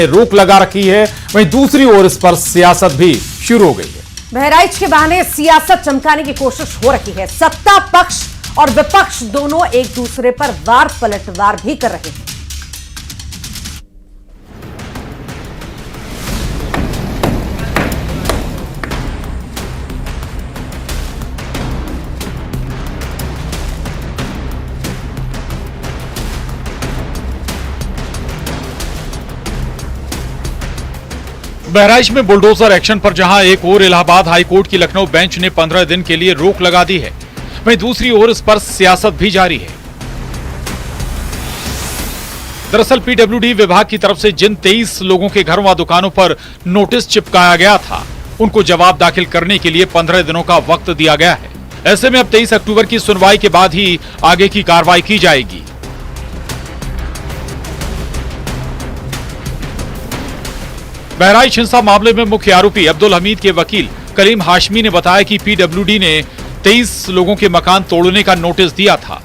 रोक लगा रखी है, वहीं दूसरी ओर इस पर सियासत भी शुरू हो गई है। बहराइच के बहाने सियासत चमकाने की कोशिश हो रही है। सत्ता पक्ष और विपक्ष दोनों एक दूसरे पर वार पलटवार भी कर रहे हैं। बहराइच में बुलडोजर एक्शन पर जहां एक ओर इलाहाबाद हाईकोर्ट की लखनऊ बेंच ने 15 दिन के लिए रोक लगा दी है, वहीं दूसरी ओर इस पर सियासत भी जारी है। दरअसल पीडब्ल्यूडी विभाग की तरफ से जिन 23 लोगों के घरों व दुकानों पर नोटिस चिपकाया गया था, उनको जवाब दाखिल करने के लिए 15 दिनों का वक्त दिया गया है। ऐसे में अब 23 अक्टूबर की सुनवाई के बाद ही आगे की कार्रवाई की जाएगी। बहराइच हिंसा मामले में मुख्य आरोपी अब्दुल हमीद के वकील करीम हाशमी ने बताया कि पीडब्ल्यूडी ने 23 लोगों के मकान तोड़ने का नोटिस दिया था,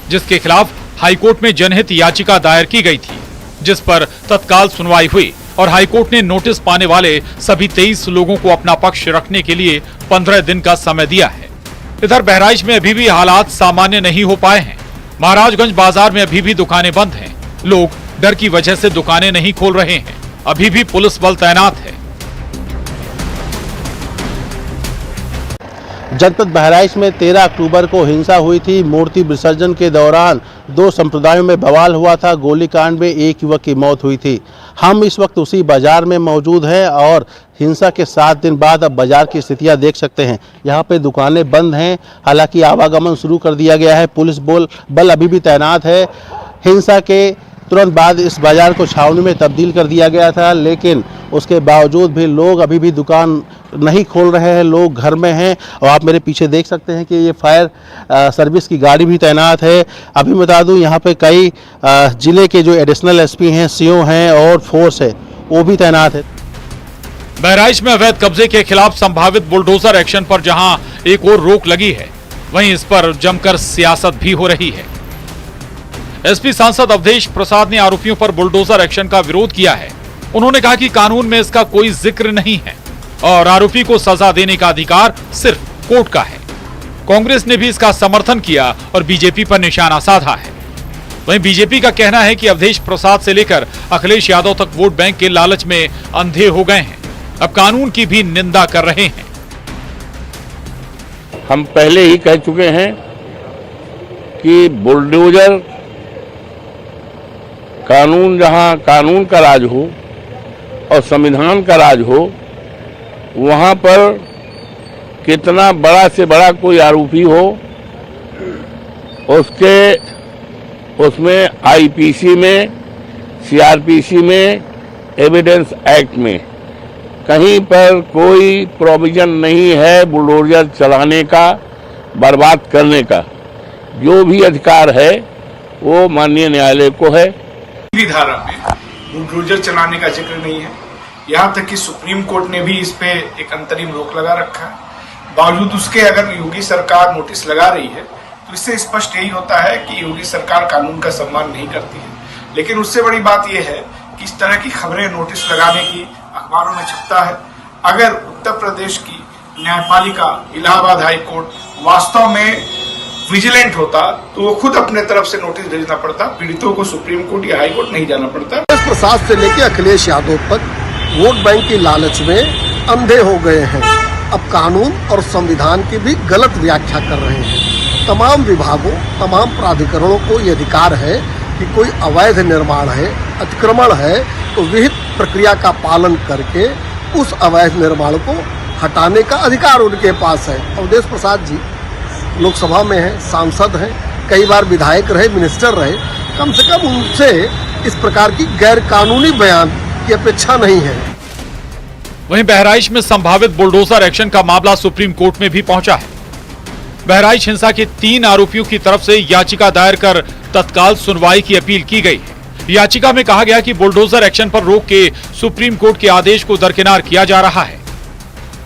जिसके खिलाफ हाईकोर्ट में जनहित याचिका दायर की गई थी, जिस पर तत्काल सुनवाई हुई और हाईकोर्ट ने नोटिस पाने वाले सभी 23 लोगों को अपना पक्ष रखने के लिए 15 दिन का समय दिया है। इधर बहराइच में अभी भी हालात सामान्य नहीं हो पाए हैं। महाराजगंज बाजार में अभी भी दुकानें बंद हैं। लोग डर की वजह से दुकानें नहीं खोल रहे हैं। अभी भी पुलिस बल तैनात है। जनपद बहराइच में 13 अक्टूबर को हिंसा हुई थी। मूर्ति विसर्जन के दौरान दो संप्रदायों में बवाल हुआ था। गोलीकांड में एक युवक की मौत हुई थी। हम इस वक्त उसी बाजार में मौजूद हैं और हिंसा के 7 दिन बाद अब बाजार की स्थितियां देख सकते हैं। यहाँ पे दुकानें बंद हैं, हालांकि आवागमन शुरू कर दिया गया है। पुलिस बल अभी भी तैनात है। हिंसा के तुरंत बाद इस बाजार को छावनी में तब्दील कर दिया गया था, लेकिन उसके बावजूद भी लोग अभी भी दुकान नहीं खोल रहे हैं। लोग घर में हैं और आप मेरे पीछे देख सकते हैं कि ये फायर सर्विस की गाड़ी भी तैनात है। अभी बता दूं यहाँ पे कई जिले के जो एडिशनल एसपी हैं, सीओ हैं और फोर्स है, वो भी तैनात है। बहराइच में अवैध कब्जे के खिलाफ संभावित बुलडोजर एक्शन पर जहां एक और रोक लगी है, वहीं इस पर जमकर सियासत भी हो रही है। एसपी सांसद अवधेश प्रसाद ने आरोपियों पर बुलडोजर एक्शन का विरोध किया है। उन्होंने कहा कि कानून में इसका कोई जिक्र नहीं है और आरोपी को सजा देने का अधिकार सिर्फ कोर्ट का है। कांग्रेस ने भी इसका समर्थन किया और बीजेपी पर निशाना साधा है। वहीं बीजेपी का कहना है कि अवधेश प्रसाद से लेकर अखिलेश यादव तक वोट बैंक के लालच में अंधे हो गए हैं, अब कानून की भी निंदा कर रहे हैं। हम पहले ही कह चुके हैं कि बुलडोजर कानून, जहां कानून का राज हो और संविधान का राज हो, वहां पर कितना बड़ा से बड़ा कोई आरोपी हो, उसमें आईपीसी में, सीआरपीसी में, एविडेंस एक्ट में कहीं पर कोई प्रोविजन नहीं है बुलडोजर चलाने का, बर्बाद करने का। जो भी अधिकार है वो माननीय न्यायालय को है। धारा में बुलडोजर चलाने का जिक्र नहीं है। यहाँ तक कि सुप्रीम कोर्ट ने भी इस पे एक अंतरिम रोक लगा रखा है। बावजूद उसके अगर योगी सरकार नोटिस लगा रही है तो इससे स्पष्ट यही होता है कि योगी सरकार कानून का सम्मान नहीं करती है। लेकिन उससे बड़ी बात यह है कि इस तरह की खबरें नोटिस लगाने की अखबारों में छपता है। अगर उत्तर प्रदेश की न्यायपालिका इलाहाबाद हाईकोर्ट वास्तव में विजिलेंट होता तो वो खुद अपने तरफ से नोटिस भेजना पड़ता। पीड़ितों को सुप्रीम कोर्ट या हाई कोर्ट नहीं जाना पड़ता। प्रसाद से लेकर अखिलेश यादव तक वोट बैंक की लालच में अंधे हो गए हैं। अब कानून और संविधान की भी गलत व्याख्या कर रहे हैं। तमाम विभागों, तमाम प्राधिकरणों को ये अधिकार है कि कोई अवैध निर्माण है, अतिक्रमण है, तो विहित प्रक्रिया का पालन करके उस अवैध निर्माण को हटाने का अधिकार उनके पास है। अवधेश प्रसाद जी लोकसभा में है, सांसद हैं, कई बार विधायक रहे, मिनिस्टर रहे, कम से कम उनसे इस प्रकार की गैर कानूनी बयान की अपेक्षा नहीं है। वहीं बहराइच में संभावित बुलडोजर एक्शन का मामला सुप्रीम कोर्ट में भी पहुंचा है। बहराइच हिंसा के 3 आरोपियों की तरफ से याचिका दायर कर तत्काल सुनवाई की अपील की गई है। याचिका में कहा गया कि बुलडोजर एक्शन पर रोक के सुप्रीम कोर्ट के आदेश को दरकिनार किया जा रहा है।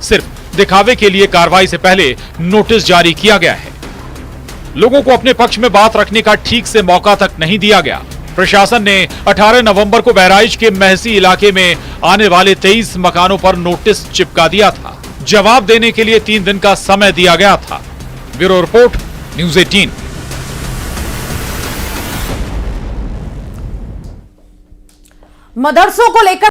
सिर्फ दिखावे के लिए कार्रवाई से पहले नोटिस जारी किया गया है। लोगों को अपने पक्ष में बात रखने का ठीक से मौका तक नहीं दिया गया। प्रशासन ने 18 नवंबर को बहराइच के महसी इलाके में आने वाले 23 मकानों पर नोटिस चिपका दिया था। जवाब देने के लिए 3 दिन का समय दिया गया था। Bureau report, news 18। मदरसों को लेकर